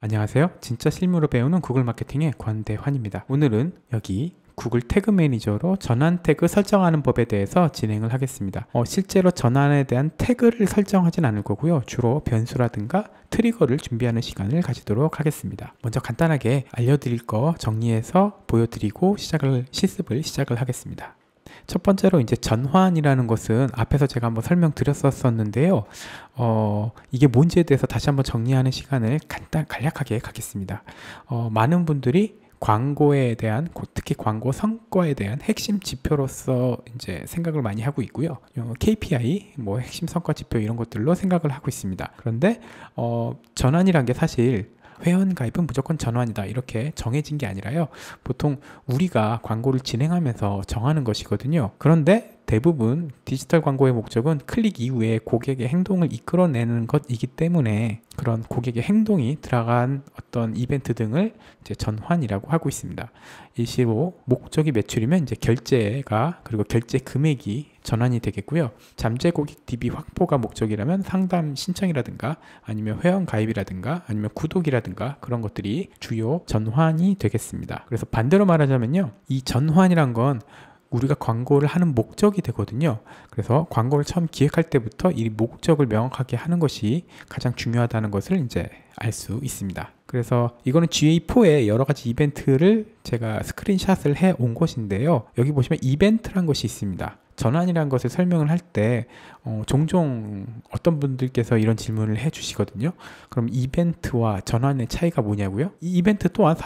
안녕하세요. 진짜 실무로 배우는 구글 마케팅의 권대환입니다. 오늘은 여기 구글 태그 매니저로 전환 태그 설정하는 법에 대해서 진행을 하겠습니다. 실제로 전환에 대한 태그를 설정하진 않을 거고요. 주로 변수라든가 트리거를 준비하는 시간을 가지도록 하겠습니다. 먼저 간단하게 알려드릴 거 정리해서 보여드리고 실습을 시작을 하겠습니다. 첫 번째로 이제 전환이라는 것은 앞에서 제가 한번 설명드렸었는데요. 이게 뭔지에 대해서 다시 한번 정리하는 시간을 간략하게 갖겠습니다. 많은 분들이 광고에 대한, 특히 광고 성과에 대한 핵심 지표로서 이제 생각을 많이 하고 있고요. KPI, 핵심 성과 지표 이런 것들로 생각을 하고 있습니다. 그런데 전환이란 게 사실 회원 가입은 무조건 전환이다 이렇게 정해진 게 아니라요. 보통 우리가 광고를 진행하면서 정하는 것이거든요. 그런데 대부분 디지털 광고의 목적은 클릭 이후에 고객의 행동을 이끌어내는 것이기 때문에 그런 고객의 행동이 들어간 어떤 이벤트 등을 이제 전환이라고 하고 있습니다. 일시로 목적이 매출이면 이제 결제가, 그리고 결제 금액이 전환이 되겠고요. 잠재 고객 DB 확보가 목적이라면 상담 신청이라든가 아니면 회원 가입이라든가 아니면 구독이라든가 그런 것들이 주요 전환이 되겠습니다. 그래서 반대로 말하자면요, 이 전환이란 건 우리가 광고를 하는 목적이 되거든요. 그래서 광고를 처음 기획할 때부터 이 목적을 명확하게 하는 것이 가장 중요하다는 것을 이제 알 수 있습니다. 그래서 이거는 GA4의 여러 가지 이벤트를 제가 스크린샷을 해 온 것인데요. 여기 보시면 이벤트란 것이 있습니다. 전환이라는 것을 설명을 할 때 종종 어떤 분들께서 이런 질문을 해 주시거든요. 그럼 이벤트와 전환의 차이가 뭐냐고요? 이 이벤트 또한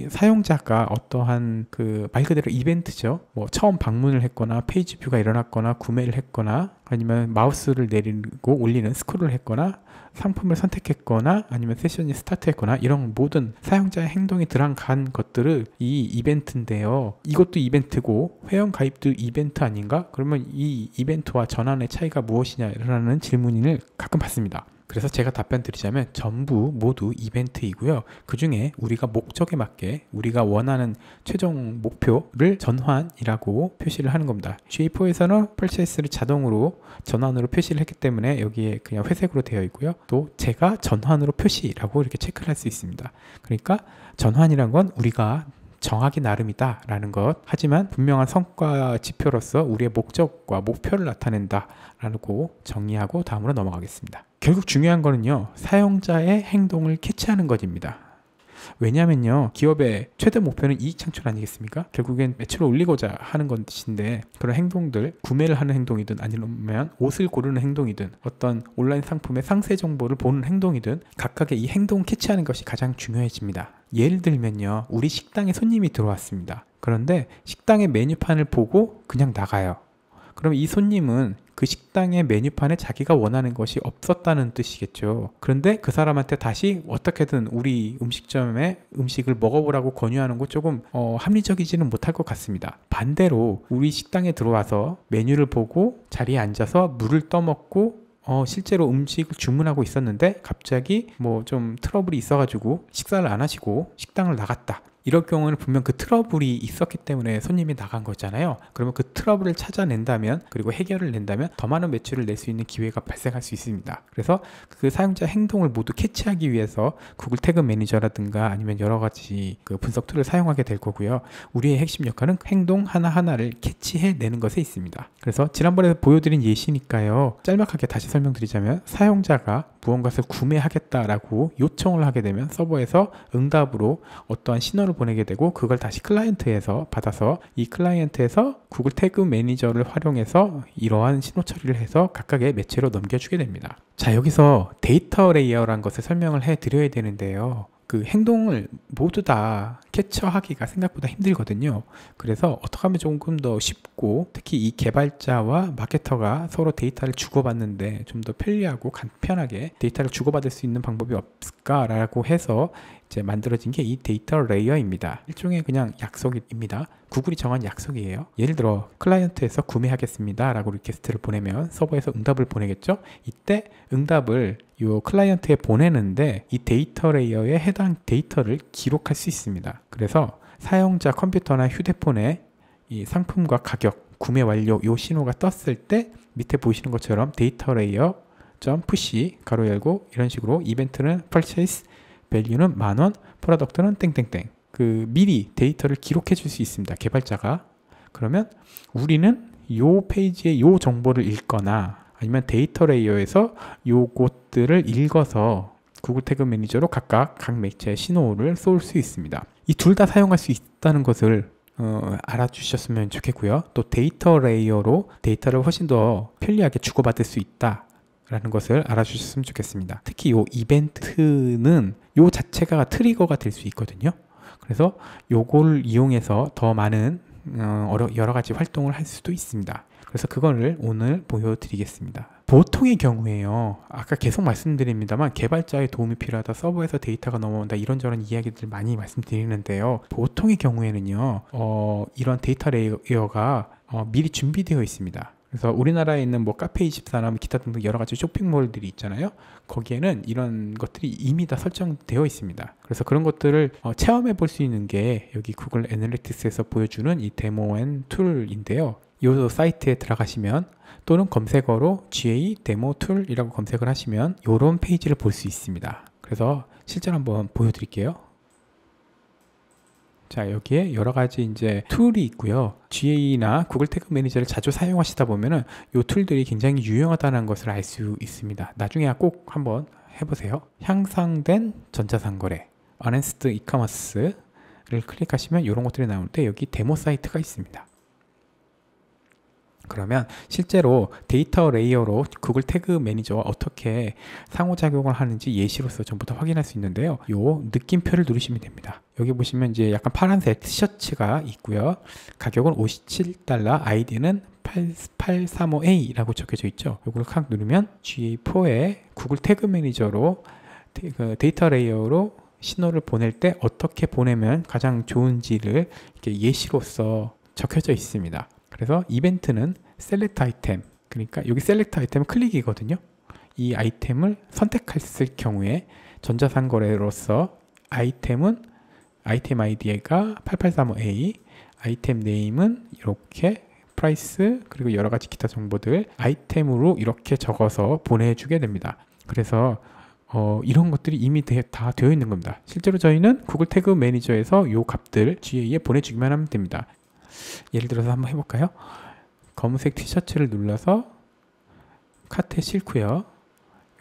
사용자가 어떠한 말 그대로 이벤트죠. 처음 방문을 했거나 페이지 뷰가 일어났거나 구매를 했거나 아니면 마우스를 내리고 올리는 스크롤을 했거나 상품을 선택했거나 아니면 세션이 스타트했거나 이런 모든 사용자의 행동이 들어간 것들을 이 이벤트인데요. 이것도 이벤트고 회원 가입도 이벤트 아닌가? 그러면 이 이벤트와 전환의 차이가 무엇이냐라는 질문을 가끔 받습니다. 그래서 제가 답변 드리자면 전부 모두 이벤트이고요. 그 중에 우리가 목적에 맞게 우리가 원하는 최종 목표를 전환이라고 표시를 하는 겁니다. GA4에서는 purchase를 자동으로 전환으로 표시를 했기 때문에 여기에 그냥 회색으로 되어 있고요. 또 제가 전환으로 표시라고 이렇게 체크를 할 수 있습니다. 그러니까 전환이란 건 우리가 정하기 나름이다 라는 것, 하지만 분명한 성과 지표로서 우리의 목적과 목표를 나타낸다 라고 정리하고 다음으로 넘어가겠습니다. 결국 중요한 거는요, 사용자의 행동을 캐치하는 것입니다. 왜냐면요, 기업의 최대 목표는 이익 창출 아니겠습니까? 결국엔 매출을 올리고자 하는 것인데, 그런 행동들, 구매를 하는 행동이든 아니면 옷을 고르는 행동이든 어떤 온라인 상품의 상세 정보를 보는 행동이든 각각의 이 행동을 캐치하는 것이 가장 중요해집니다. 예를 들면요, 우리 식당에 손님이 들어왔습니다. 그런데 식당의 메뉴판을 보고 그냥 나가요. 그럼 이 손님은 그 식당의 메뉴판에 자기가 원하는 것이 없었다는 뜻이겠죠. 그런데 그 사람한테 다시 어떻게든 우리 음식점에 음식을 먹어보라고 권유하는 거 조금 합리적이지는 못할 것 같습니다. 반대로 우리 식당에 들어와서 메뉴를 보고 자리에 앉아서 물을 떠먹고 실제로 음식을 주문하고 있었는데 갑자기 좀 트러블이 있어가지고 식사를 안 하시고 식당을 나갔다. 이럴 경우는 분명 그 트러블이 있었기 때문에 손님이 나간 거잖아요. 그러면 그 트러블을 찾아낸다면, 그리고 해결을 낸다면 더 많은 매출을 낼 수 있는 기회가 발생할 수 있습니다. 그래서 그 사용자 행동을 모두 캐치하기 위해서 구글 태그 매니저라든가 아니면 여러 가지 분석 툴을 사용하게 될 거고요. 우리의 핵심 역할은 행동 하나하나를 캐치해내는 것에 있습니다. 그래서 지난번에 보여드린 예시니까요, 짤막하게 다시 설명드리자면, 사용자가 무언가를 구매하겠다라고 요청을 하게 되면 서버에서 응답으로 어떠한 신호를 보내게 되고, 그걸 다시 클라이언트에서 받아서 이 클라이언트에서 구글 태그 매니저를 활용해서 이러한 신호 처리를 해서 각각의 매체로 넘겨주게 됩니다. 자, 여기서 데이터 레이어라는 것을 설명을 해 드려야 되는데요, 그 행동을 모두 다 캐처하기가 생각보다 힘들거든요. 그래서 어떻게 하면 조금 더 쉽고, 특히 이 개발자와 마케터가 서로 데이터를 주고받는데 좀 더 편리하고 간편하게 데이터를 주고받을 수 있는 방법이 없을까라고 해서 이제 만들어진 게 이 데이터 레이어입니다. 일종의 그냥 약속입니다. 구글이 정한 약속이에요. 예를 들어 클라이언트에서 구매하겠습니다 라고 리퀘스트를 보내면 서버에서 응답을 보내겠죠. 이때 응답을 이 클라이언트에 보내는데 이 데이터 레이어에 해당 데이터를 기록할 수 있습니다. 그래서 사용자 컴퓨터나 휴대폰에 이 상품과 가격, 구매 완료 이 신호가 떴을 때 밑에 보시는 것처럼 데이터 레이어 점 푸시 가로 열고 이런 식으로 이벤트는 purchase value는 10,000원, product는 땡땡땡. 그 미리 데이터를 기록해 줄 수 있습니다. 개발자가. 그러면 우리는 요 페이지에 요 정보를 읽거나 아니면 데이터 레이어에서 요것들을 읽어서 구글 태그 매니저로 각각 각 매체의 신호를 쏠 수 있습니다. 이 둘 다 사용할 수 있다는 것을 알아주셨으면 좋겠고요. 또 데이터 레이어로 데이터를 훨씬 더 편리하게 주고받을 수 있다 라는 것을 알아주셨으면 좋겠습니다. 특히 요 이벤트는 요 자체가 트리거가 될 수 있거든요. 그래서 요걸 이용해서 더 많은 여러 가지 활동을 할 수도 있습니다. 그래서 그거를 오늘 보여드리겠습니다. 보통의 경우에요. 아까 계속 말씀드립니다만 개발자의 도움이 필요하다, 서버에서 데이터가 넘어온다, 이런저런 이야기들 많이 말씀드리는데요. 보통의 경우에는요. 이런 데이터 레이어가 미리 준비되어 있습니다. 그래서 우리나라에 있는 뭐 카페24나 기타 등등 여러 가지 쇼핑몰들이 있잖아요. 거기에는 이런 것들이 이미 다 설정되어 있습니다. 그래서 그런 것들을 체험해 볼 수 있는 게 여기 구글 애널리틱스에서 보여주는 이 데모 앤 툴인데요. 이 사이트에 들어가시면 또는 검색어로 GA 데모 툴이라고 검색을 하시면 이런 페이지를 볼 수 있습니다. 그래서 실제로 한번 보여드릴게요. 자, 여기에 여러 가지 이제 툴이 있고요. GA나 구글 태그 매니저를 자주 사용하시다 보면은 이 툴들이 굉장히 유용하다는 것을 알 수 있습니다. 나중에 꼭 한번 해보세요. 향상된 전자상거래, 어드밴스드 이커머스를 클릭하시면 이런 것들이 나오는데 여기 데모 사이트가 있습니다. 그러면 실제로 데이터 레이어로 구글 태그 매니저와 어떻게 상호작용을 하는지 예시로서 전부 다 확인할 수 있는데요. 요 느낌표를 누르시면 됩니다. 여기 보시면 이제 약간 파란색 티셔츠가 있고요. 가격은 $57, 아이디는 8835A 라고 적혀져 있죠. 이걸 칵 누르면 GA4에 구글 태그 매니저로 데이터 레이어로 신호를 보낼 때 어떻게 보내면 가장 좋은지를 이렇게 예시로서 적혀져 있습니다. 그래서 이벤트는 셀렉트 아이템, 그러니까 여기 셀렉트 아이템은 클릭이거든요. 이 아이템을 선택했을 경우에 전자상거래로서 아이템은 아이템 아이디가 8835A, 아이템 네임은 이렇게 프라이스, 그리고 여러 가지 기타 정보들 아이템으로 이렇게 적어서 보내주게 됩니다. 그래서 이런 것들이 이미 다 되어 있는 겁니다. 실제로 저희는 구글 태그 매니저에서 이 값들 GA에 보내주기만 하면 됩니다. 예를 들어서 한번 해볼까요? 검은색 티셔츠를 눌러서 카트에 싣고요.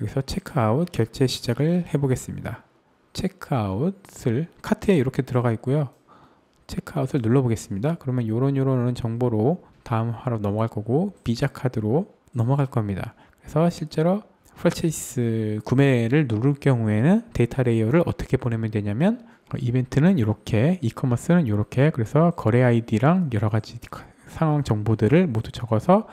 여기서 체크아웃 결제 시작을 해보겠습니다. 체크아웃을 카트에 이렇게 들어가 있고요. 체크아웃을 눌러보겠습니다. 그러면 요런 정보로 다음 화로 넘어갈 거고 비자 카드로 넘어갈 겁니다. 그래서 실제로 퍼체이스 구매를 누를 경우에는 데이터 레이어를 어떻게 보내면 되냐면 이벤트는 이렇게, 이커머스는 이렇게, 그래서 거래 아이디랑 여러 가지 상황 정보들을 모두 적어서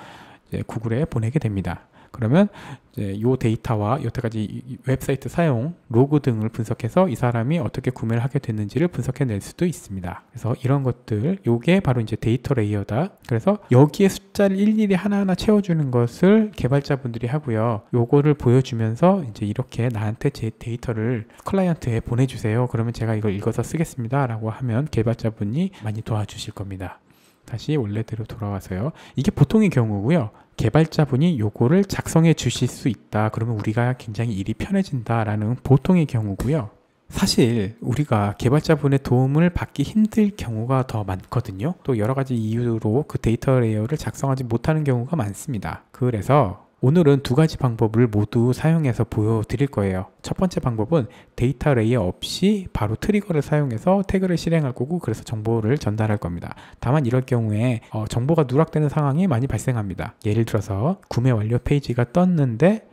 이제 구글에 보내게 됩니다. 그러면 이제 요 데이터와 여태까지 웹사이트 사용 로그 등을 분석해서 이 사람이 어떻게 구매를 하게 됐는지를 분석해 낼 수도 있습니다. 그래서 이런 것들, 요게 바로 이제 데이터 레이어다. 그래서 여기에 숫자를 일일이 하나하나 채워주는 것을 개발자분들이 하고요. 요거를 보여주면서 이제 이렇게 나한테 제 데이터를 클라이언트에 보내주세요. 그러면 제가 이걸 읽어서 쓰겠습니다. 라고 하면 개발자분이 많이 도와주실 겁니다. 다시 원래대로 돌아와서요. 이게 보통의 경우고요. 개발자분이 요거를 작성해 주실 수 있다. 그러면 우리가 굉장히 일이 편해진다라는 보통의 경우고요. 사실 우리가 개발자분의 도움을 받기 힘들 경우가 더 많거든요. 또 여러 가지 이유로 그 데이터 레이어를 작성하지 못하는 경우가 많습니다. 그래서 오늘은 두 가지 방법을 모두 사용해서 보여드릴 거예요. 첫 번째 방법은 데이터 레이어 없이 바로 트리거를 사용해서 태그를 실행할 거고, 그래서 정보를 전달할 겁니다. 다만 이럴 경우에 정보가 누락되는 상황이 많이 발생합니다. 예를 들어서 구매 완료 페이지가 떴는데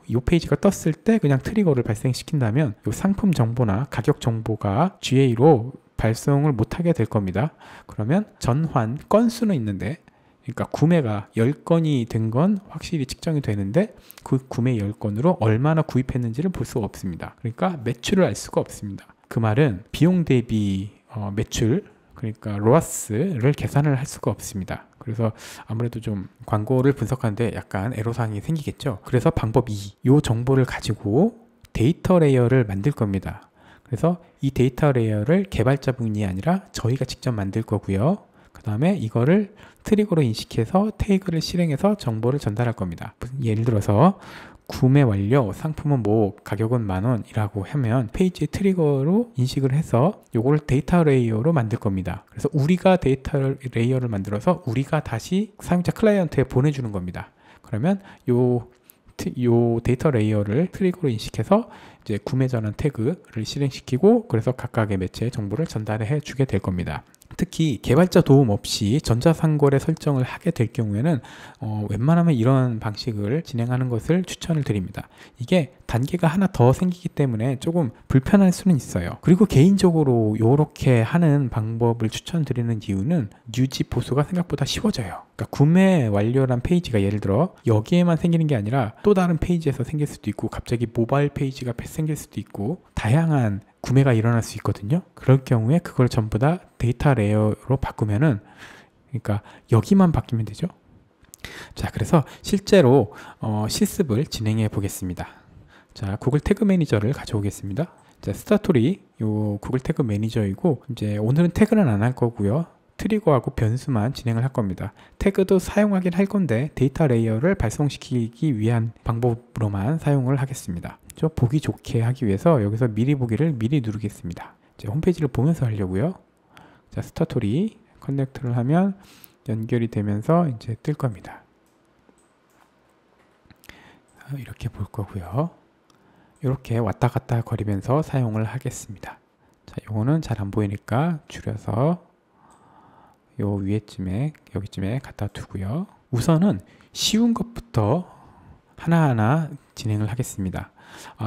이 페이지가 떴을 때 그냥 트리거를 발생시킨다면 이 상품 정보나 가격 정보가 GA로 발송을 못하게 될 겁니다. 그러면 전환 건수는 있는데, 그러니까 구매가 10건이 된 건 확실히 측정이 되는데 그 구매 10건으로 얼마나 구입했는지를 볼 수가 없습니다. 그러니까 매출을 알 수가 없습니다. 그 말은 비용 대비 매출, 그러니까 로아스를 계산을 할 수가 없습니다. 그래서 아무래도 좀 광고를 분석하는데 약간 애로사항이 생기겠죠. 그래서 방법 2, 이 정보를 가지고 데이터 레이어를 만들 겁니다. 그래서 이 데이터 레이어를 개발자분이 아니라 저희가 직접 만들 거고요. 그 다음에 이거를 트리거로 인식해서 태그를 실행해서 정보를 전달할 겁니다. 예를 들어서 구매 완료, 상품은 뭐 가격은 10,000원이라고 하면 페이지의 트리거로 인식을 해서 요걸 데이터 레이어로 만들 겁니다. 그래서 우리가 데이터 레이어를 만들어서 우리가 다시 사용자 클라이언트에 보내주는 겁니다. 그러면 요 데이터 레이어를 트리거로 인식해서 이제 구매 전환 태그를 실행시키고 그래서 각각의 매체의 정보를 전달해 주게 될 겁니다. 특히 개발자 도움 없이 전자상거래 설정을 하게 될 경우에는 웬만하면 이런 방식을 진행하는 것을 추천을 드립니다. 이게 단계가 하나 더 생기기 때문에 조금 불편할 수는 있어요. 그리고 개인적으로 이렇게 하는 방법을 추천드리는 이유는 유지 보수가 생각보다 쉬워져요. 그러니까 구매 완료란 페이지가 예를 들어 여기에만 생기는 게 아니라 또 다른 페이지에서 생길 수도 있고 갑자기 모바일 페이지가 생길 수도 있고 다양한 구매가 일어날 수 있거든요. 그럴 경우에 그걸 전부 다 데이터 레이어로 바꾸면은 그러니까 여기만 바뀌면 되죠. 자, 그래서 실제로 실습을 진행해 보겠습니다. 자, 구글 태그 매니저를 가져오겠습니다. 자, 스타토리 요 구글 태그 매니저이고 이제 오늘은 태그는 안 할 거고요. 트리거하고 변수만 진행을 할 겁니다. 태그도 사용하긴 할 건데 데이터 레이어를 발송시키기 위한 방법으로만 사용을 하겠습니다. 보기 좋게 하기 위해서 여기서 미리 보기를 미리 누르겠습니다. 이제 홈페이지를 보면서 하려고요. 자, 스타토리 커넥트를 하면 연결이 되면서 이제 뜰 겁니다. 이렇게 볼 거고요. 이렇게 왔다 갔다 거리면서 사용을 하겠습니다. 자, 요거는 잘 안 보이니까 줄여서 요 위에쯤에 여기쯤에 갖다 두고요. 우선은 쉬운 것부터 하나하나 진행을 하겠습니다.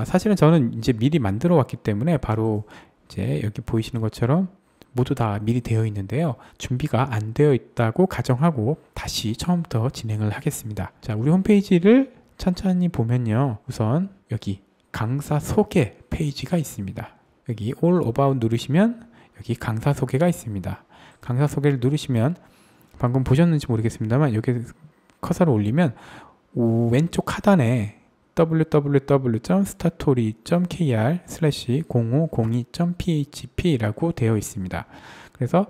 사실은 저는 이제 미리 만들어 왔기 때문에 바로 이제 여기 보이시는 것처럼 모두 다 미리 되어 있는데요. 준비가 안 되어 있다고 가정하고 다시 처음부터 진행을 하겠습니다. 자, 우리 홈페이지를 천천히 보면요. 우선 여기 강사 소개 페이지가 있습니다. 여기 All About 누르시면 여기 강사 소개가 있습니다. 강사 소개를 누르시면 방금 보셨는지 모르겠습니다만 여기 커서를 올리면 왼쪽 하단에 www.statori.kr/0502.php라고 되어 있습니다. 그래서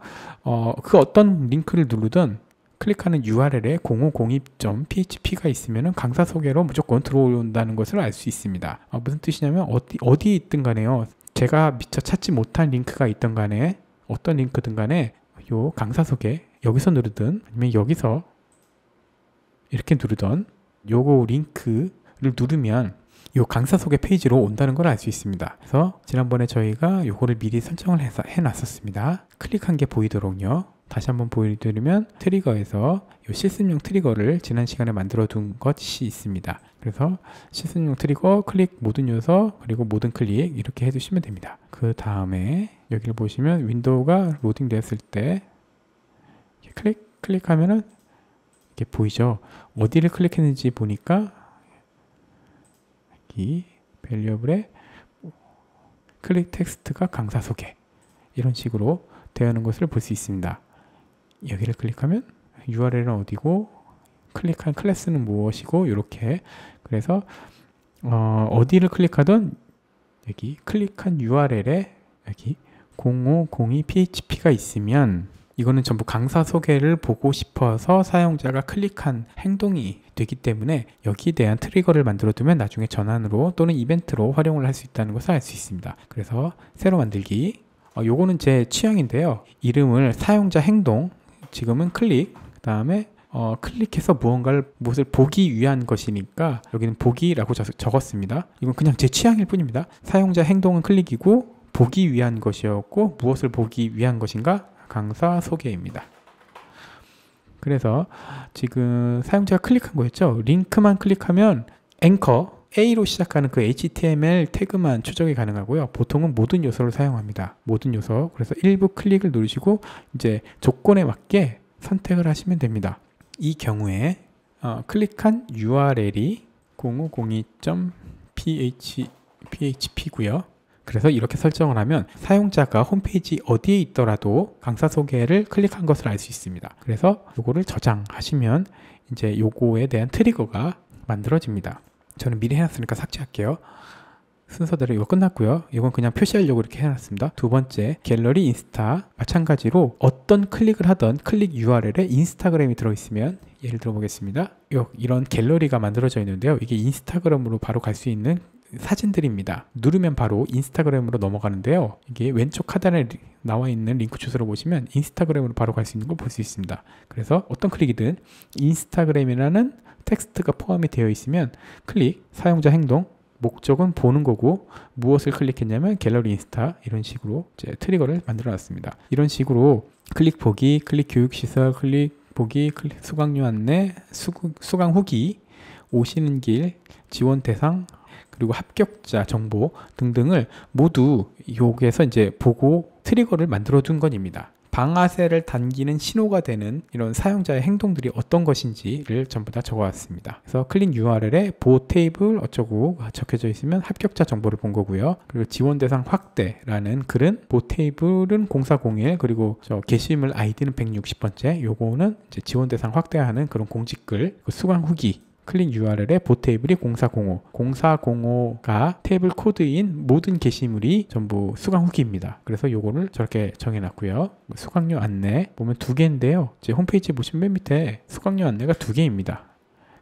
그 어떤 링크를 누르든 클릭하는 URL에 0502.php가 있으면 강사 소개로 무조건 들어온다는 것을 알 수 있습니다. 무슨 뜻이냐면 어디 있든 간에요. 제가 미처 찾지 못한 링크가 있든 간에 어떤 링크든 간에 요 강사 소개 여기서 누르든 아니면 여기서 이렇게 누르던 요거 링크를 누르면 요 강사 소개 페이지로 온다는 걸 알 수 있습니다. 그래서 지난번에 저희가 요거를 미리 설정을 해놨었습니다. 클릭한 게 보이도록요. 다시 한번 보여드리면 트리거에서 요 실습용 트리거를 지난 시간에 만들어 둔 것이 있습니다. 그래서 실습용 트리거 클릭 모든 요소 그리고 모든 클릭 이렇게 해주시면 됩니다. 그 다음에 여기를 보시면 윈도우가 로딩 됐을 때 클릭하면은 이렇게 보이죠. 어디를 클릭했는지 보니까 여기 밸류어블에 클릭 텍스트가 강사 소개 이런 식으로 되어 있는 것을 볼 수 있습니다. 여기를 클릭하면 URL은 어디고 클릭한 클래스는 무엇이고 이렇게 그래서 어디를 클릭하든 여기 클릭한 URL에 여기 0502php가 있으면 이거는 전부 강사 소개를 보고 싶어서 사용자가 클릭한 행동이 되기 때문에 여기에 대한 트리거를 만들어 두면 나중에 전환으로 또는 이벤트로 활용을 할 수 있다는 것을 알 수 있습니다. 그래서 새로 만들기 요거는 제 취향인데요. 이름을 사용자 행동 지금은 클릭 그 다음에 클릭해서 무엇을 보기 위한 것이니까 여기는 보기라고 적었습니다. 이건 그냥 제 취향일 뿐입니다. 사용자 행동은 클릭이고 보기 위한 것이었고 무엇을 보기 위한 것인가? 강사 소개입니다. 그래서 지금 사용자가 클릭한 거였죠. 링크만 클릭하면 앵커 A로 시작하는 그 HTML 태그만 추적이 가능하고요. 보통은 모든 요소를 사용합니다. 모든 요소. 그래서 일부 클릭을 누르시고 이제 조건에 맞게 선택을 하시면 됩니다. 이 경우에 클릭한 URL이 0502.php고요. 그래서 이렇게 설정을 하면 사용자가 홈페이지 어디에 있더라도 강사 소개를 클릭한 것을 알 수 있습니다. 그래서 요거를 저장하시면 이제 요거에 대한 트리거가 만들어집니다. 저는 미리 해놨으니까 삭제할게요. 순서대로 이거 끝났고요. 이건 그냥 표시하려고 이렇게 해놨습니다. 두 번째, 갤러리 인스타. 마찬가지로 어떤 클릭을 하던 클릭 URL에 인스타그램이 들어있으면, 예를 들어 보겠습니다. 이런 갤러리가 만들어져 있는데요. 이게 인스타그램으로 바로 갈 수 있는 사진들입니다. 누르면 바로 인스타그램으로 넘어가는데요. 이게 왼쪽 하단에 나와 있는 링크 주소를 보시면 인스타그램으로 바로 갈 수 있는 걸 볼 수 있습니다. 그래서 어떤 클릭이든 인스타그램이라는 텍스트가 포함이 되어 있으면 클릭, 사용자 행동, 목적은 보는 거고, 무엇을 클릭했냐면 갤러리 인스타, 이런 식으로 이제 트리거를 만들어 놨습니다. 이런 식으로 클릭 보기, 클릭 교육시설, 클릭 보기, 클릭 수강료 안내, 수강 후기, 오시는 길, 지원 대상, 그리고 합격자 정보 등등을 모두 여기에서 이제 보고 트리거를 만들어 둔 것입니다. 방아쇠를 당기는 신호가 되는 이런 사용자의 행동들이 어떤 것인지를 전부 다 적어왔습니다. 그래서 클릭 URL에 보 테이블 어쩌고 적혀져 있으면 합격자 정보를 본 거고요. 그리고 지원 대상 확대라는 글은 보 테이블은 0401, 그리고 저 게시물 아이디는 160번째, 요거는 이제 지원 대상 확대하는 그런 공지글, 수강 후기, 클릭 URL에 보 테이블이 0405, 0405가 테이블 코드인 모든 게시물이 전부 수강 후기입니다. 그래서 요거를 저렇게 정해놨고요. 수강료 안내 보면 두 개인데요. 제 홈페이지 보시면 맨 밑에 수강료 안내가 두 개입니다.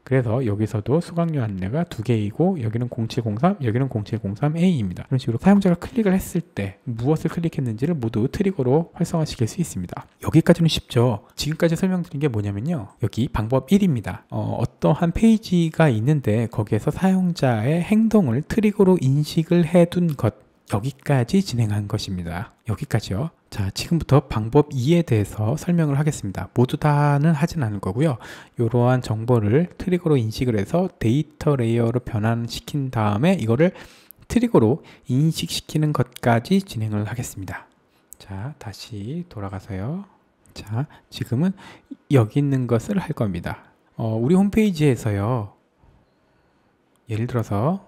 그래서 여기서도 수강료 안내가 두 개이고, 여기는 0703, 여기는 0703A입니다. 이런 식으로 사용자가 클릭을 했을 때 무엇을 클릭했는지를 모두 트리거로 활성화시킬 수 있습니다. 여기까지는 쉽죠. 지금까지 설명드린 게 뭐냐면요, 여기 방법 1입니다. 어떠한 페이지가 있는데 거기에서 사용자의 행동을 트리거로 인식을 해둔 것, 여기까지 진행한 것입니다. 여기까지요. 자, 지금부터 방법 2에 대해서 설명을 하겠습니다. 모두 다는 하진 않을 거고요. 이러한 정보를 트리거로 인식을 해서 데이터 레이어로 변환시킨 다음에 이거를 트리거로 인식시키는 것까지 진행을 하겠습니다. 자, 다시 돌아가서요. 자, 지금은 여기 있는 것을 할 겁니다. 우리 홈페이지에서요, 예를 들어서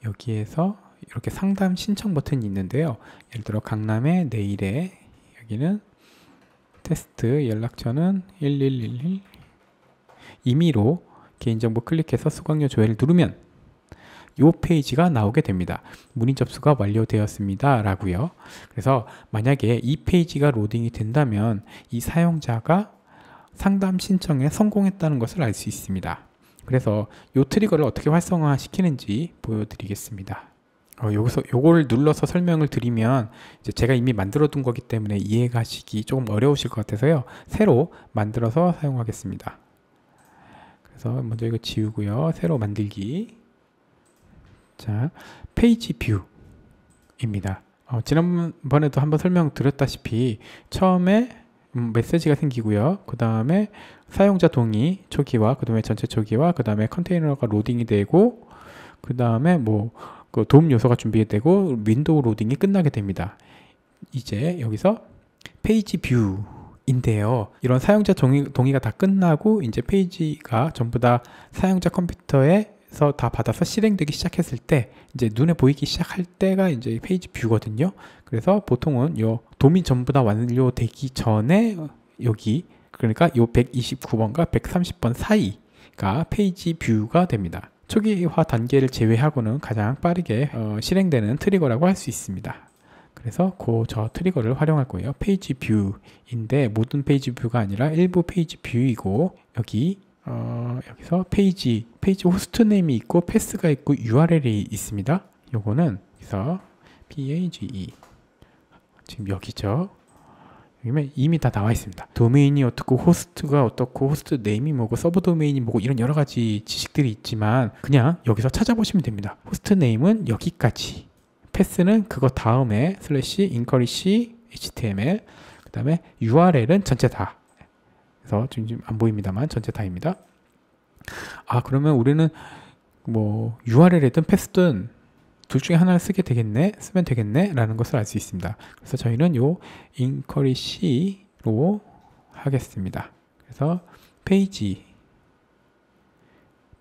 여기에서 이렇게 상담 신청 버튼이 있는데요. 예를 들어 강남의 내일에, 여기는 테스트 연락처는 1111, 임의로 개인정보 클릭해서 수강료 조회를 누르면 이 페이지가 나오게 됩니다. 문의 접수가 완료되었습니다 라고요. 그래서 만약에 이 페이지가 로딩이 된다면 이 사용자가 상담 신청에 성공했다는 것을 알 수 있습니다. 그래서 이 트리거를 어떻게 활성화 시키는지 보여드리겠습니다. 여기서 요거를 눌러서 설명을 드리면 이제 제가 이미 만들어 둔 거기 때문에 이해가시기 조금 어려우실 것 같아서요, 새로 만들어서 사용하겠습니다. 그래서 먼저 이거 지우고요, 새로 만들기. 자, 페이지 뷰입니다. 지난번에도 한번 설명드렸다시피 처음에 메시지가 생기고요, 그 다음에 사용자 동의 초기화, 그 다음에 전체 초기화, 그 다음에 컨테이너가 로딩이 되고, 그 다음에 그 도움 요소가 준비되고 윈도우 로딩이 끝나게 됩니다. 이제 여기서 페이지 뷰인데요. 이런 사용자 동의가 다 끝나고 이제 페이지가 전부 다 사용자 컴퓨터에서 다 받아서 실행되기 시작했을 때, 이제 눈에 보이기 시작할 때가 이제 페이지 뷰거든요. 그래서 보통은 요 도움이 전부 다 완료되기 전에 여기, 그러니까 요 129번과 130번 사이가 페이지 뷰가 됩니다. 초기화 단계를 제외하고는 가장 빠르게 실행되는 트리거라고 할 수 있습니다. 그래서 저 트리거를 활용할 거예요. 페이지 뷰인데 모든 페이지 뷰가 아니라 일부 페이지 뷰이고, 여기서 페이지 호스트 네임이 있고 패스가 있고 URL이 있습니다. 요거는 그래서 PAGE 지금 여기죠. 이미 다 나와 있습니다. 도메인이 어떻고, 호스트가 어떻고, 호스트 네임이 뭐고, 서브 도메인이 뭐고, 이런 여러 가지 지식들이 있지만 그냥 여기서 찾아보시면 됩니다. 호스트 네임은 여기까지, 패스는 그거 다음에 슬래시 인커리시 html, 그 다음에 URL은 전체 다. 그래서 지금 안 보입니다만 전체 다입니다. 그러면 우리는 뭐 URL이든 패스든 둘 중에 하나를 쓰면 되겠네 라는 것을 알 수 있습니다. 그래서 저희는 요 인커리시로 하겠습니다. 그래서 페이지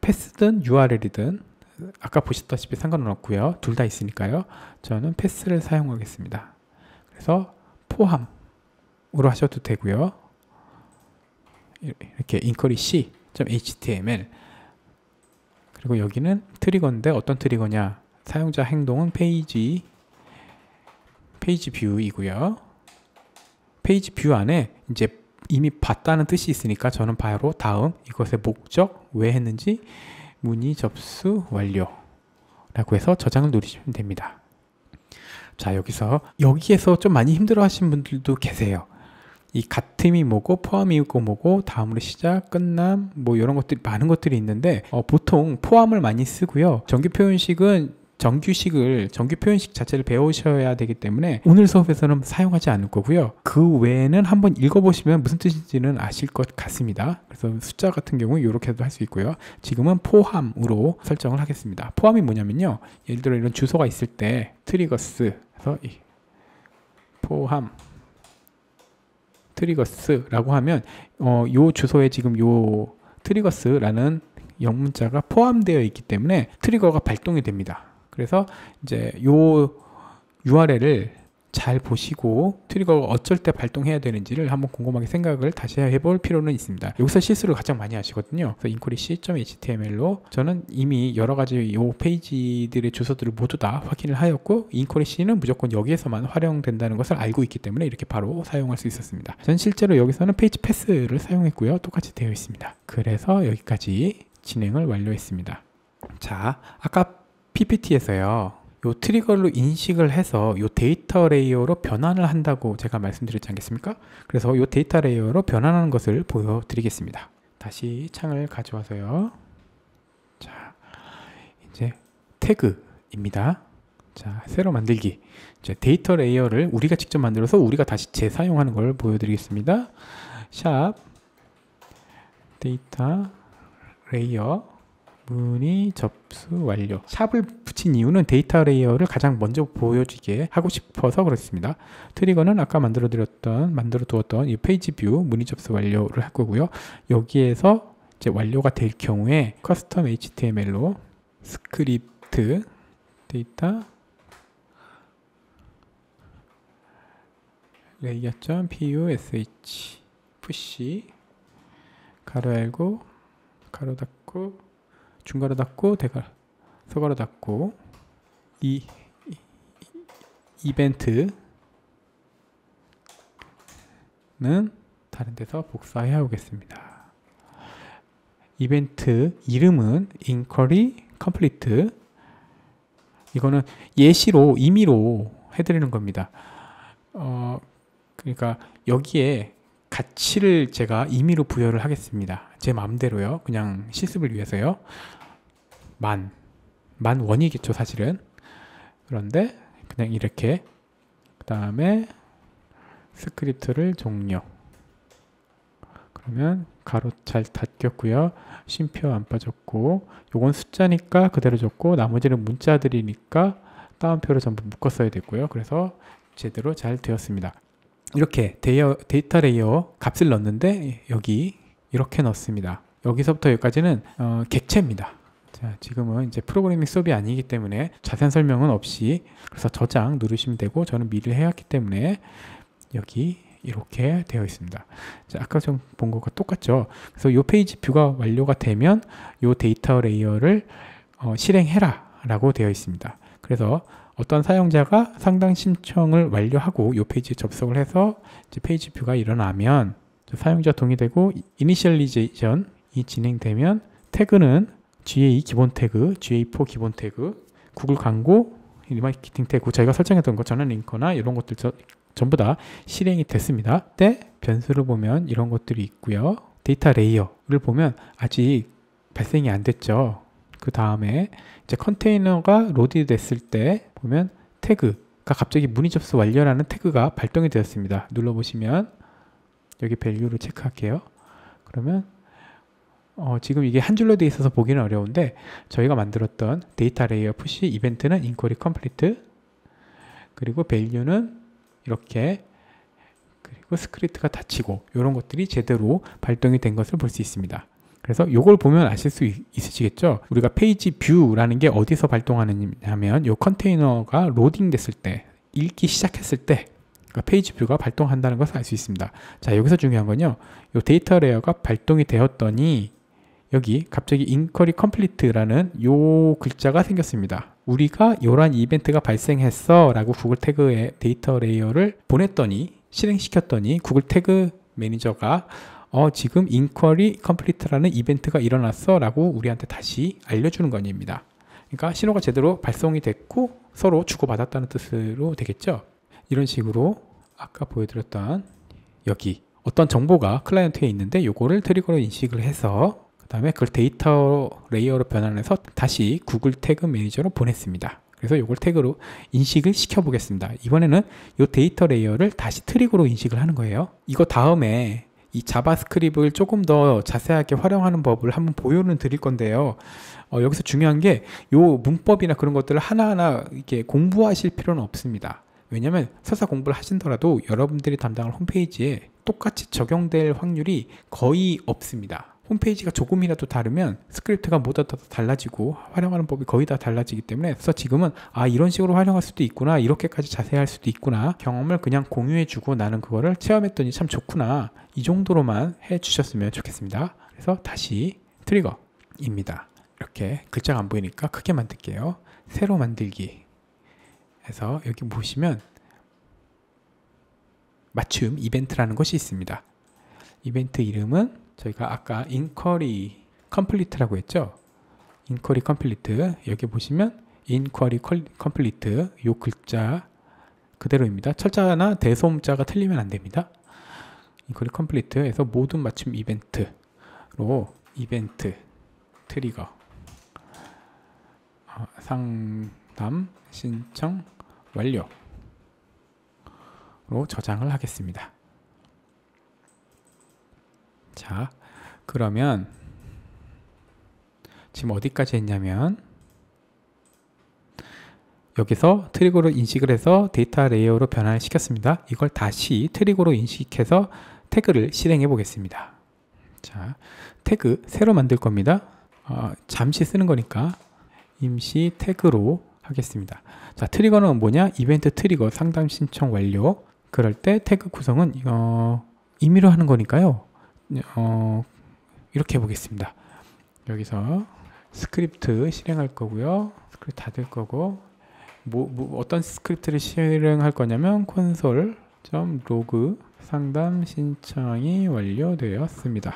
패스든 URL이든 아까 보셨다시피 상관은 없고요, 둘 다 있으니까요. 저는 패스를 사용하겠습니다. 그래서 포함으로 하셔도 되고요. 이렇게 inquiry.html, 그리고 여기는 트리거인데 어떤 트리거냐, 사용자 행동은 페이지 뷰이고요. 페이지 뷰 안에 이제 이미 봤다는 뜻이 있으니까 저는 바로 다음 이것의 목적, 왜 했는지 문의 접수 완료 라고 해서 저장을 누르시면 됩니다. 자, 여기에서 좀 많이 힘들어 하시는 분들도 계세요. 이 같음이 뭐고 포함이 뭐고 다음으로 시작, 끝남 뭐 이런 것들이 많은 것들이 있는데 보통 포함을 많이 쓰고요. 정규 표현식 자체를 배우셔야 되기 때문에 오늘 수업에서는 사용하지 않을 거고요. 그 외에는 한번 읽어보시면 무슨 뜻인지는 아실 것 같습니다. 그래서 숫자 같은 경우 이렇게도 할 수 있고요. 지금은 포함으로 설정을 하겠습니다. 포함이 뭐냐면요. 예를 들어 이런 주소가 있을 때 트리거스 그래서 포함 트리거스라고 하면 요 주소에 지금 요 트리거스라는 영문자가 포함되어 있기 때문에 트리거가 발동이 됩니다. 그래서 이제 요 URL을 잘 보시고 트리거가 어쩔 때 발동해야 되는지를 한번 곰곰하게 생각을 다시 해볼 필요는 있습니다. 여기서 실수를 가장 많이 하시거든요. 그래서 inquiry.html로 저는 이미 여러 가지 요 페이지들의 주소들을 모두 다 확인을 하였고 inquiry는 무조건 여기에서만 활용된다는 것을 알고 있기 때문에 이렇게 바로 사용할 수 있었습니다. 전 실제로 여기서는 페이지 패스를 사용했고요. 똑같이 되어 있습니다. 그래서 여기까지 진행을 완료했습니다. 자, 아까 PPT에서요. 요 트리거로 인식을 해서 요 데이터 레이어로 변환을 한다고 제가 말씀드렸지 않겠습니까? 그래서 요 데이터 레이어로 변환하는 것을 보여드리겠습니다. 다시 창을 가져와서요. 자, 이제 태그입니다. 자, 새로 만들기. 이제 데이터 레이어를 우리가 직접 만들어서 우리가 다시 재사용하는 걸 보여드리겠습니다. 샵 데이터 레이어 문의 접수 완료. 샵을 붙인 이유는 데이터 레이어를 가장 먼저 보여주게 하고 싶어서 그렇습니다. 트리거는 아까 만들어 두었던 이 페이지 뷰 문의 접수 완료를 할 거고요. 여기에서 이제 완료가 될 경우에 커스텀 HTML로 스크립트 데이터 layer.push 푸시 가로 열고 가로 닫고 중괄호 닫고 서괄호 닫고 이벤트는 다른 데서 복사해 오겠습니다. 이벤트 이름은 inquiry complete. 이거는 예시로 임의로 해드리는 겁니다. 그러니까 여기에 가치를 제가 임의로 부여를 하겠습니다. 제 마음대로요. 그냥 실습을 위해서요. 만 원이겠죠, 사실은. 그런데 그냥 이렇게 그 다음에 스크립트를 종료. 그러면 가로 잘 닫혔고요. 쉼표 안 빠졌고 요건 숫자니까 그대로 줬고 나머지는 문자들이니까 따옴표로 전부 묶었어야 됐고요. 그래서 제대로 잘 되었습니다. 이렇게 데이터 레이어 값을 넣었는데 여기 이렇게 넣습니다. 여기서부터 여기까지는 객체입니다. 자, 지금은 이제 프로그래밍 수업이 아니기 때문에 자세한 설명은 없이 그래서 저장 누르시면 되고 저는 미리 해왔기 때문에 여기 이렇게 되어 있습니다. 자, 아까 좀 본 것과 똑같죠. 그래서 이 페이지 뷰가 완료가 되면 이 데이터 레이어를 실행해라 라고 되어 있습니다. 그래서 어떤 사용자가 상당 신청을 완료하고 이 페이지에 접속을 해서 이제 페이지 뷰가 일어나면 사용자 동의되고 이니셜리제이션이 진행되면 태그는 GA 기본 태그, GA4 기본 태그, 구글 광고, 리마케팅 태그 저희가 설정했던 것 전환 링크나 이런 것들 전부 다 실행이 됐습니다. 때 변수를 보면 이런 것들이 있고요. 데이터 레이어를 보면 아직 발생이 안 됐죠. 그 다음에 이제 컨테이너가 로드 됐을 때 보면 태그가 갑자기 문의 접수 완료라는 태그가 발동이 되었습니다. 눌러보시면 여기 밸류를 체크할게요. 그러면 지금 이게 한 줄로 되어 있어서 보기는 어려운데 저희가 만들었던 데이터 레이어 푸시 이벤트는 inquiry complete 그리고 밸류는 이렇게 그리고 스크립트가 닫히고 이런 것들이 제대로 발동이 된 것을 볼 수 있습니다. 그래서 이걸 보면 아실 수 있으시겠죠. 우리가 페이지 뷰라는 게 어디서 발동하느냐면 이 컨테이너가 로딩 됐을 때 읽기 시작했을 때 그러니까 페이지 뷰가 발동한다는 것을 알 수 있습니다. 자, 여기서 중요한 건요. 이 데이터 레이어가 발동이 되었더니 여기 갑자기 inquiry complete라는 요 글자가 생겼습니다. 우리가 이러한 이벤트가 발생했어 라고 구글 태그에 데이터 레이어를 보냈더니, 실행시켰더니 구글 태그 매니저가 지금 inquiry complete라는 이벤트가 일어났어 라고 우리한테 다시 알려주는 거입니다. 그러니까 신호가 제대로 발송이 됐고 서로 주고받았다는 뜻으로 되겠죠. 이런 식으로 아까 보여드렸던 여기 어떤 정보가 클라이언트에 있는데 요거를 트리거로 인식을 해서 그 다음에 그걸 데이터 레이어로 변환해서 다시 구글 태그 매니저로 보냈습니다. 그래서 요걸 태그로 인식을 시켜 보겠습니다. 이번에는 요 데이터 레이어를 다시 트리거로 인식을 하는 거예요. 이거 다음에 이 자바스크립트를 조금 더 자세하게 활용하는 법을 한번 보여는 드릴 건데요. 여기서 중요한 게 요 문법이나 그런 것들을 하나하나 이렇게 공부하실 필요는 없습니다. 왜냐면 설사 공부를 하신더라도 여러분들이 담당할 홈페이지에 똑같이 적용될 확률이 거의 없습니다. 홈페이지가 조금이라도 다르면 스크립트가 모두 다 달라지고 활용하는 법이 거의 다 달라지기 때문에, 그래서 지금은 이런 식으로 활용할 수도 있구나, 이렇게까지 자세할 수도 있구나, 경험을 그냥 공유해주고 나는 그거를 체험했더니 참 좋구나, 이 정도로만 해주셨으면 좋겠습니다. 그래서 다시 트리거입니다. 이렇게 글자가 안 보이니까 크게 만들게요. 새로 만들기 해서 여기 보시면 맞춤 이벤트라는 것이 있습니다. 이벤트 이름은 저희가 아까 inquiry complete라고 했죠. inquiry complete, 여기 보시면 inquiry complete 요 글자 그대로입니다. 철자나 대소음자가 틀리면 안 됩니다. inquiry complete에서 모든 맞춤 이벤트로 이벤트 트리거 상담 신청 완료로 저장을 하겠습니다. 자, 그러면 지금 어디까지 했냐면 여기서 트리거로 인식을 해서 데이터 레이어로 변환을 시켰습니다. 이걸 다시 트리거로 인식해서 태그를 실행해 보겠습니다. 자, 태그 새로 만들 겁니다. 잠시 쓰는 거니까 임시 태그로 하겠습니다. 자, 트리거는 뭐냐? 이벤트 트리거 상담 신청 완료. 그럴 때 태그 구성은 임의로 하는 거니까요. 이렇게 해보겠습니다. 여기서 스크립트 실행할 거고요. 스크립트 닫을 거고, 어떤 스크립트를 실행할 거냐면 console.log 상담 신청이 완료되었습니다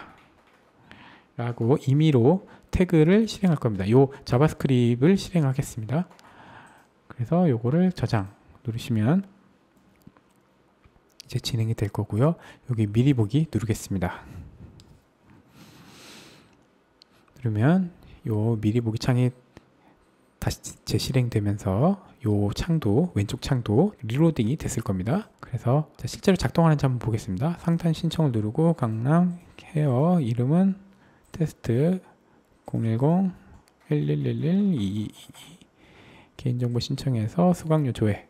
라고 임의로 태그를 실행할 겁니다. 요 자바스크립트를 실행하겠습니다. 그래서 요거를 저장 누르시면 이제 진행이 될 거고요. 여기 미리 보기 누르겠습니다. 누르면 요 미리 보기 창이 다시 재실행되면서 요 창도, 왼쪽 창도 리로딩이 됐을 겁니다. 그래서 실제로 작동하는지 한번 보겠습니다. 상담 신청을 누르고 강남 헤어 이름은 테스트 010-1111-2222 개인정보 신청해서 수강료 조회를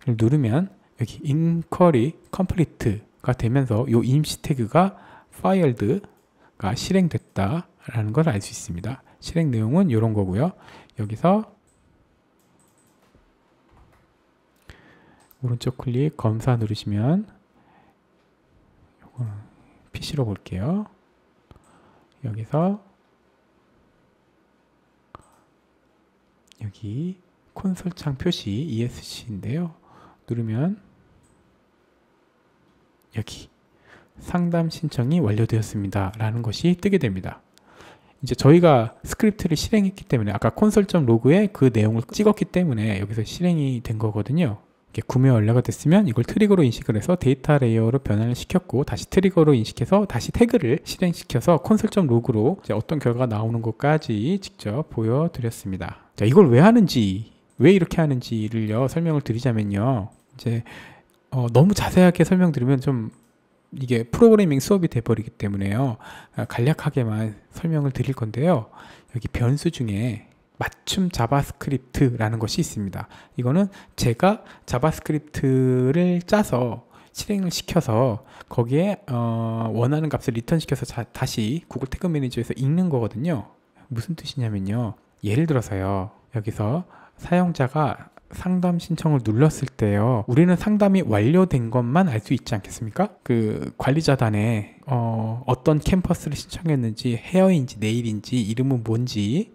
누르면 여기 inquiry complete가 되면서 요 임시 태그가 filed가 실행됐다라는 걸 알 수 있습니다. 실행 내용은 이런 거고요. 여기서 오른쪽 클릭 검사 누르시면 요거 PC로 볼게요. 여기서 여기 콘솔 창 표시 ESC인데요. 누르면 여기 상담 신청이 완료되었습니다 라는 것이 뜨게 됩니다. 이제 저희가 스크립트를 실행했기 때문에 아까 console.log에 그 내용을 찍었기 때문에 여기서 실행이 된 거거든요. 이렇게 구매 완료가 됐으면 이걸 트리거로 인식을 해서 데이터 레이어로 변환을 시켰고, 다시 트리거로 인식해서 다시 태그를 실행시켜서 console.log로 이제 어떤 결과가 나오는 것까지 직접 보여드렸습니다. 자, 이걸 왜 하는지, 왜 이렇게 하는지를요 설명을 드리자면요, 이제 너무 자세하게 설명드리면 좀 이게 프로그래밍 수업이 돼버리기 때문에요, 간략하게만 설명을 드릴 건데요. 여기 변수 중에 맞춤 자바스크립트라는 것이 있습니다. 이거는 제가 자바스크립트를 짜서 실행을 시켜서 거기에 원하는 값을 리턴 시켜서 다시 구글 태그 매니저에서 읽는 거거든요. 무슨 뜻이냐면요, 예를 들어서요, 여기서 사용자가 상담 신청을 눌렀을 때요, 우리는 상담이 완료된 것만 알 수 있지 않겠습니까? 그 관리자단에 어떤 캠퍼스를 신청했는지, 헤어인지 네일인지, 이름은 뭔지,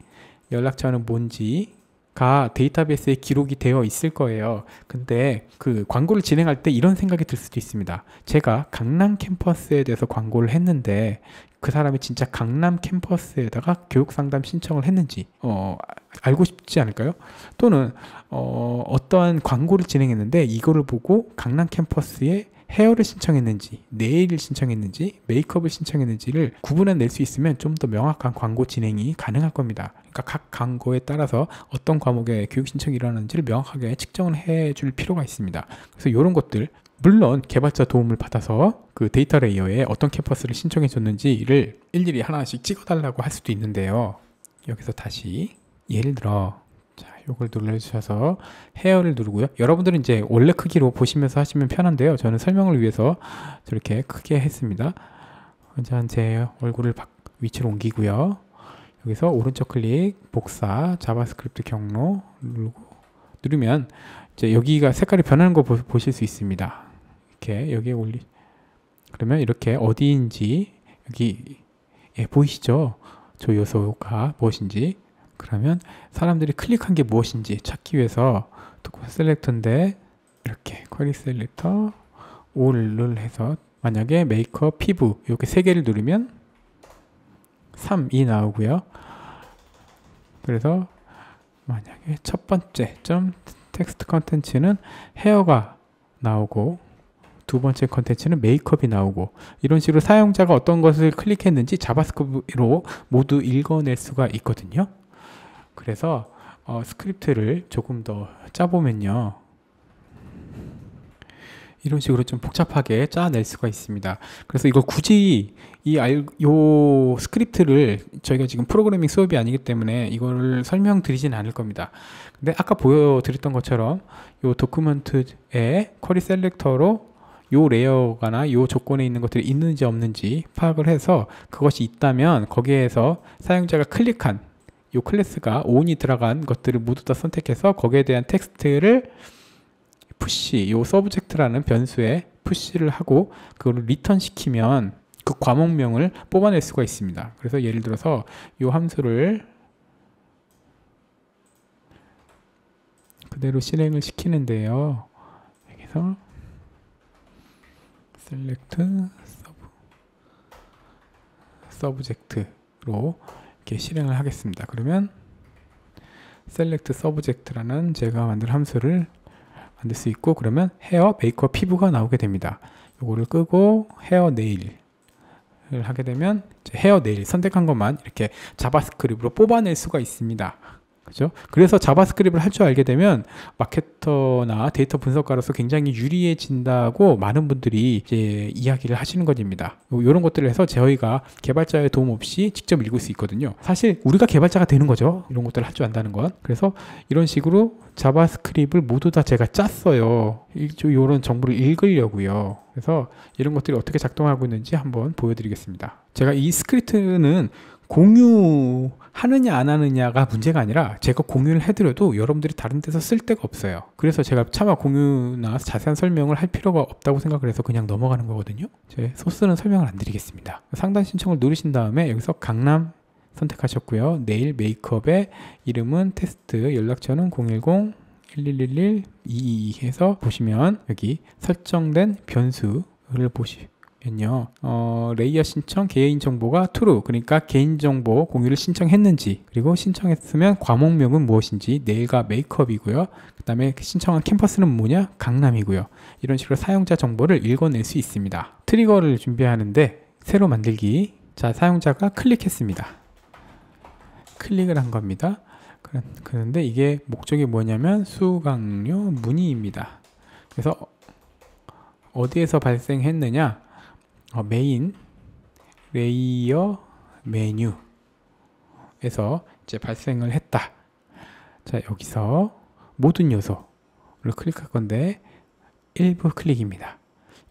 연락처는 뭔지가 데이터베이스에 기록이 되어 있을 거예요. 근데 그 광고를 진행할 때 이런 생각이 들 수도 있습니다. 제가 강남 캠퍼스에 대해서 광고를 했는데 그 사람이 진짜 강남 캠퍼스에다가 교육상담 신청을 했는지 알고 싶지 않을까요? 또는 어떠한 광고를 진행했는데 이거를 보고 강남 캠퍼스에 헤어를 신청했는지, 네일을 신청했는지, 메이크업을 신청했는지를 구분해낼 수 있으면 좀 더 명확한 광고 진행이 가능할 겁니다. 그러니까 각 광고에 따라서 어떤 과목에 교육 신청이 일어나는지를 명확하게 측정을 해줄 필요가 있습니다. 그래서 이런 것들, 물론 개발자 도움을 받아서 그 데이터 레이어에 어떤 캠퍼스를 신청해 줬는지를 일일이 하나씩 찍어달라고 할 수도 있는데요. 여기서 다시 예를 들어, 자, 요걸 눌러주셔서 헤어를 누르고요. 여러분들은 이제 원래 크기로 보시면서 하시면 편한데요. 저는 설명을 위해서 저렇게 크게 했습니다. 먼저 제 얼굴을 위치로 옮기고요. 여기서 오른쪽 클릭, 복사, 자바스크립트 경로 누르면 이제 여기가 색깔이 변하는 거 보실 수 있습니다. 이렇게 여기에 그러면 이렇게 어디인지 여기 보이시죠? 저 요소가 무엇인지. 그러면 사람들이 클릭한 게 무엇인지 찾기 위해서 도커 셀렉터인데 이렇게 쿼리 셀렉터 all을 해서 만약에 메이크업, 피부 이렇게 세 개를 누르면 3이 나오고요. 그래서 만약에 첫 번째 텍스트 컨텐츠는 헤어가 나오고 두 번째 컨텐츠는 메이크업이 나오고, 이런 식으로 사용자가 어떤 것을 클릭했는지 자바스크립트로 모두 읽어낼 수가 있거든요. 그래서 스크립트를 조금 더 짜보면요, 이런 식으로 좀 복잡하게 짜낼 수가 있습니다. 그래서 이걸 굳이 요 스크립트를 저희가 지금 프로그래밍 수업이 아니기 때문에 이거를 설명드리진 않을 겁니다. 근데 아까 보여드렸던 것처럼 요 도큐멘트에 쿼리 셀렉터로 요 레이어가나 요 조건에 있는 것들이 있는지 없는지 파악을 해서 그것이 있다면 거기에서 사용자가 클릭한 요 클래스가 on이 들어간 것들을 모두 다 선택해서 거기에 대한 텍스트를 푸시, 요 서브젝트라는 변수에 푸시를 하고 그걸 리턴 시키면 그 과목명을 뽑아낼 수가 있습니다. 그래서 예를 들어서 요 함수를 그대로 실행을 시키는데요. 여기서 select subject로 이렇게 실행을 하겠습니다. 그러면 select subject라는 제가 만든 함수를 만들 수 있고, 그러면 헤어, 메이크업, 피부가 나오게 됩니다. 요거를 끄고 헤어, 네일을 하게 되면 헤어, 네일 선택한 것만 이렇게 자바스크립트로 뽑아낼 수가 있습니다. 그죠? 그래서 자바스크립트를 할 줄 알게 되면 마케터나 데이터 분석가로서 굉장히 유리해진다고 많은 분들이 이제 이야기를 하시는 것입니다. 이런 것들을 해서 저희가 개발자의 도움 없이 직접 읽을 수 있거든요. 사실 우리가 개발자가 되는 거죠. 이런 것들을 할 줄 안다는 건. 그래서 이런 식으로 자바스크립트를 모두 다 제가 짰어요. 이런 정보를 읽으려고요. 그래서 이런 것들이 어떻게 작동하고 있는지 한번 보여드리겠습니다. 제가 이 스크립트는 공유하느냐 안 하느냐가 문제가 아니라 제가 공유를 해드려도 여러분들이 다른 데서 쓸 데가 없어요. 그래서 제가 차마 공유나 자세한 설명을 할 필요가 없다고 생각을 해서 그냥 넘어가는 거거든요. 제 소스는 설명을 안 드리겠습니다. 상단 신청을 누르신 다음에 여기서 강남 선택하셨고요. 네일, 메이크업의 이름은 테스트, 연락처는 010-1111-222 해서 보시면 여기 설정된 변수를 보시면요. 레이어 신청 개인정보가 true, 그러니까 개인정보 공유를 신청했는지, 그리고 신청했으면 과목명은 무엇인지, 네일과 메이크업이고요. 그 다음에 신청한 캠퍼스는 뭐냐? 강남이고요. 이런 식으로 사용자 정보를 읽어낼 수 있습니다. 트리거를 준비하는데 새로 만들기. 자, 사용자가 클릭했습니다. 클릭을 한 겁니다. 그런데 이게 목적이 뭐냐면 수강료 문의입니다. 그래서 어디에서 발생했느냐? 메인 레이어 메뉴에서 이제 발생을 했다. 자, 여기서 모든 요소를 클릭할 건데 일부 클릭입니다.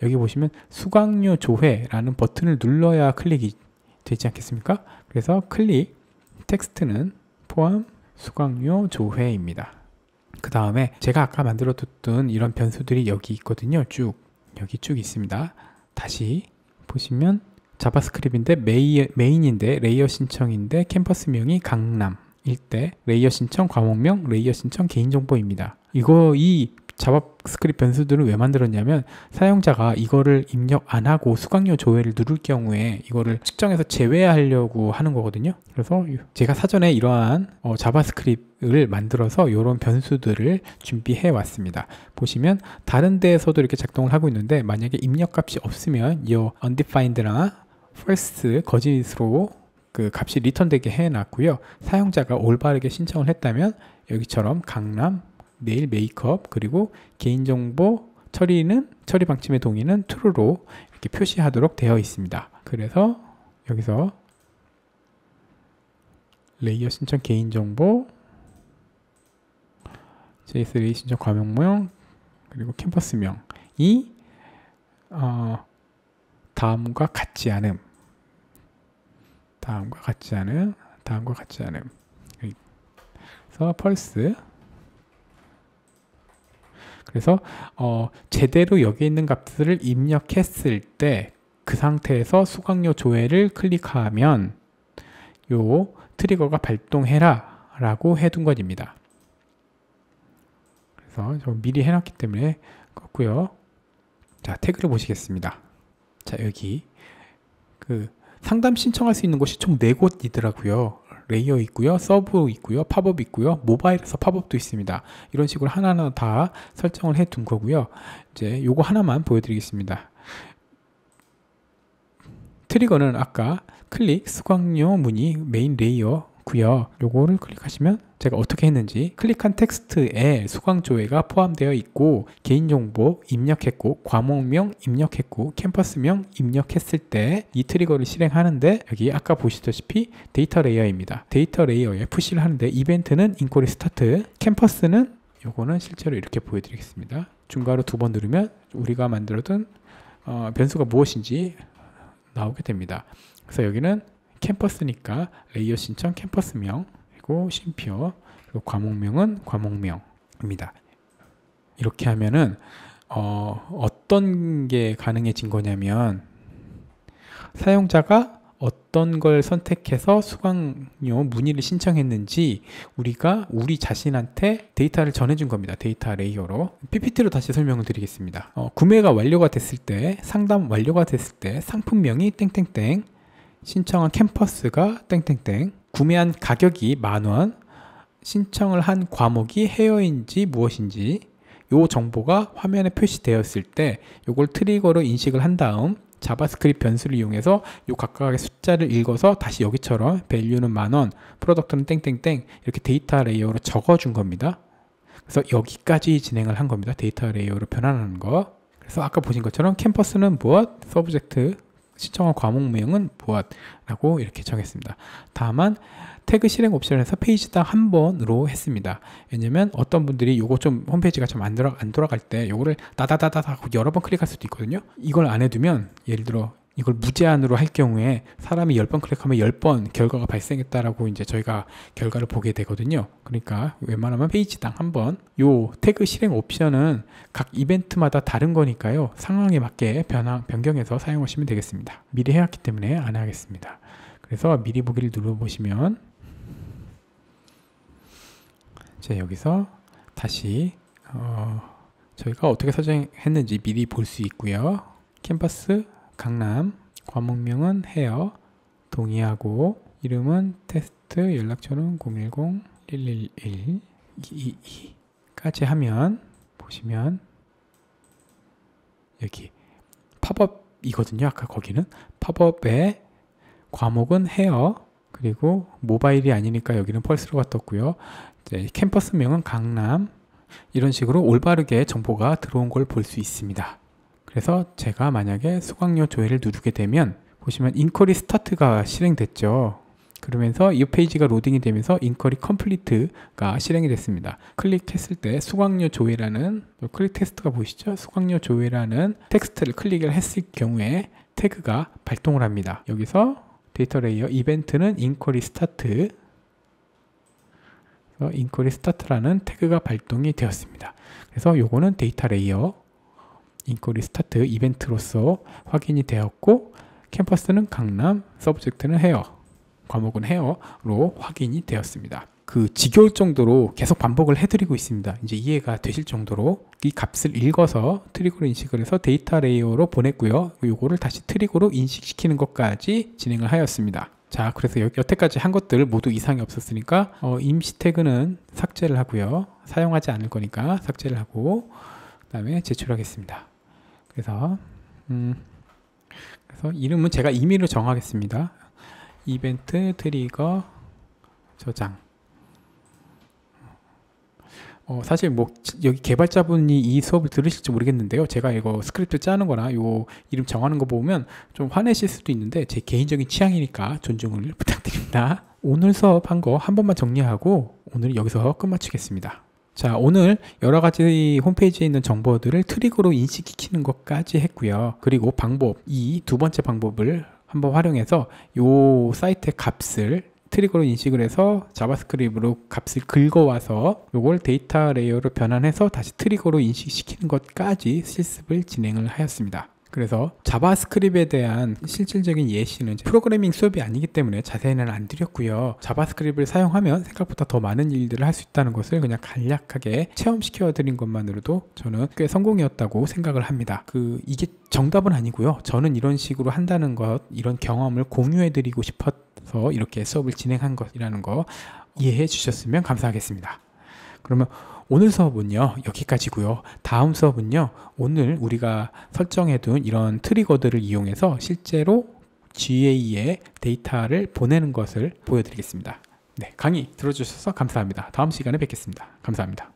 여기 보시면 수강료 조회라는 버튼을 눌러야 클릭이 되지 않겠습니까? 그래서 클릭 텍스트는 포함 수강료 조회입니다. 그 다음에 제가 아까 만들어뒀던 이런 변수들이 여기 있거든요. 여기 쭉 있습니다. 다시 보시면 자바스크립트인데 메인인데 레이어 신청인데 캠퍼스명이 강남일 때 레이어 신청 과목명 레이어 신청 개인정보입니다. 이 자바스크립트 변수들은 왜 만들었냐면 사용자가 이거를 입력 안 하고 수강료 조회를 누를 경우에 이거를 측정해서 제외하려고 하는 거거든요. 그래서 제가 사전에 이러한 자바스크립트를 만들어서 이런 변수들을 준비해 왔습니다. 보시면 다른 데에서도 이렇게 작동을 하고 있는데 만약에 입력값이 없으면 이 undefined나 false 거짓으로 그 값이 리턴되게 해놨고요. 사용자가 올바르게 신청을 했다면 여기처럼 강남 네일 메이크업 그리고 개인정보 처리 방침의 동의는 true로 이렇게 표시하도록 되어 있습니다. 그래서 여기서 레이어 신청 개인정보 JS 레이어 신청 과목명 그리고 캠퍼스명이 다음과 같지 않음 그래서 펄스 그래서 제대로 여기 있는 값을 입력했을 때 그 상태에서 수강료 조회를 클릭하면 요 트리거가 발동해라 라고 해둔 것입니다. 그래서 저 미리 해놨기 때문에 껐고요. 자, 태그를 보시겠습니다. 자, 여기 그 상담 신청할 수 있는 곳이 총 4곳이더라고요. 레이어 있고요, 서브 있고요, 팝업 있고요, 모바일에서 팝업도 있습니다. 이런 식으로 하나하나 다 설정을 해 둔 거고요. 이제 요거 하나만 보여드리겠습니다. 트리거는 아까 클릭 수강료 문의 메인 레이어고요. 요거를 클릭하시면 제가 어떻게 했는지 클릭한 텍스트에 수강 조회가 포함되어 있고 개인정보 입력했고 과목명 입력했고 캠퍼스명 입력했을 때 이 트리거를 실행하는데 여기 아까 보시다시피 데이터 레이어입니다. 데이터 레이어에 푸시를 하는데 이벤트는 인코리 스타트 캠퍼스는 요거는 실제로 이렇게 보여드리겠습니다. 중괄호 2번 누르면 우리가 만들어둔 변수가 무엇인지 나오게 됩니다. 그래서 여기는 캠퍼스니까 레이어 신청 캠퍼스명 그리고 쉼표 그리고 과목명은 과목명입니다. 이렇게 하면은 어떤 게 가능해진 거냐면 사용자가 어떤 걸 선택해서 수강료 문의를 신청했는지 우리가 우리 자신한테 데이터를 전해준 겁니다. 데이터 레이어로 PPT로 다시 설명을 드리겠습니다. 구매가 완료가 됐을 때 상담 완료가 됐을 때 상품명이 땡땡땡 신청한 캠퍼스가 땡땡땡 구매한 가격이 10,000원 신청을 한 과목이 헤어인지 무엇인지 요 정보가 화면에 표시되었을 때 요걸 트리거로 인식을 한 다음 자바스크립트 변수를 이용해서 요 각각의 숫자를 읽어서 다시 여기처럼 value는 10,000원 프로덕트는 땡땡땡 이렇게 데이터 레이어로 적어준 겁니다. 그래서 여기까지 진행을 한 겁니다. 데이터 레이어로 변환하는 거. 그래서 아까 보신 것처럼 캠퍼스는 무엇, 서브젝트 신청한 과목명은 무엇라고 이렇게 정했습니다. 다만 태그 실행 옵션에서 페이지당 한 번으로 했습니다. 왜냐면 어떤 분들이 요거 좀 홈페이지가 좀 안 돌아갈 때 요거를 따다다다 여러 번 클릭할 수도 있거든요. 이걸 안 해두면 예를 들어 이걸 무제한으로 할 경우에 사람이 10번 클릭하면 10번 결과가 발생했다라고 이제 저희가 결과를 보게 되거든요. 그러니까 웬만하면 페이지당 한 번. 요 태그 실행 옵션은 각 이벤트마다 다른 거니까요. 상황에 맞게 변경해서 사용하시면 되겠습니다. 미리 해왔기 때문에 안 하겠습니다. 그래서 미리 보기를 눌러보시면 자, 여기서 다시 저희가 어떻게 설정했는지 미리 볼 수 있고요. 캠퍼스 강남 과목명은 헤어 동의하고 이름은 테스트 연락처는 010-111-222까지 하면 보시면 여기 팝업이거든요. 아까 거기는 팝업에 과목은 헤어 그리고 모바일이 아니니까 여기는 펄스로가 떴고요. 이제 캠퍼스명은 강남 이런 식으로 올바르게 정보가 들어온 걸 볼 수 있습니다. 그래서 제가 만약에 수강료 조회를 누르게 되면 보시면 인쿼리 스타트가 실행됐죠. 그러면서 이 페이지가 로딩이 되면서 인쿼리 컴플리트가 실행이 됐습니다. 클릭했을 때 수강료 조회라는 클릭 테스트가 보이시죠? 수강료 조회라는 텍스트를 클릭을 했을 경우에 태그가 발동을 합니다. 여기서 데이터 레이어 이벤트는 인쿼리 스타트 inquiry start라는 태그가 발동이 되었습니다. 그래서 요거는 데이터 레이어 inquiry start 이벤트로서 확인이 되었고, 캠퍼스는 강남, 서브젝트는 헤어, 과목은 헤어로 확인이 되었습니다. 지겨울 정도로 계속 반복을 해드리고 있습니다. 이제 이해가 되실 정도로 이 값을 읽어서 트리거로 인식을 해서 데이터 레이어로 보냈고요. 요거를 다시 트리거로 인식시키는 것까지 진행을 하였습니다. 자, 그래서 여태까지 한 것들 모두 이상이 없었으니까 임시 태그는 삭제를 하고요. 사용하지 않을 거니까 삭제를 하고 그 다음에 제출하겠습니다. 그래서 이름은 제가 임의로 정하겠습니다. 이벤트 트리거 저장. 사실 여기 개발자분이 이 수업을 들으실지 모르겠는데요. 제가 이거 스크립트 짜는 거나 요 이름 정하는 거 보면 좀 화내실 수도 있는데 제 개인적인 취향이니까 존중을 부탁드립니다. 오늘 수업 한 거 한 번만 정리하고 오늘 여기서 끝마치겠습니다. 자, 오늘 여러 가지 홈페이지에 있는 정보들을 트리거로 인식시키는 것까지 했고요. 그리고 이 두 번째 방법을 한번 활용해서 요 사이트의 값을 트리거로 인식을 해서 자바스크립트로 값을 긁어와서 요걸 데이터 레이어로 변환해서 다시 트리거로 인식시키는 것까지 실습을 진행을 하였습니다. 그래서 자바스크립트에 대한 실질적인 예시는 프로그래밍 수업이 아니기 때문에 자세히는 안 드렸고요. 자바스크립트를 사용하면 생각보다 더 많은 일들을 할 수 있다는 것을 그냥 간략하게 체험시켜 드린 것만으로도 저는 꽤 성공이었다고 생각을 합니다. 이게 정답은 아니고요. 저는 이런 식으로 한다는 것, 이런 경험을 공유해 드리고 싶어서 이렇게 수업을 진행한 것이라는 거 이해해 주셨으면 감사하겠습니다. 그러면 오늘 수업은요 여기까지고요. 다음 수업은요 오늘 우리가 설정해둔 이런 트리거들을 이용해서 실제로 GA에 데이터를 보내는 것을 보여드리겠습니다. 네, 강의 들어주셔서 감사합니다. 다음 시간에 뵙겠습니다. 감사합니다.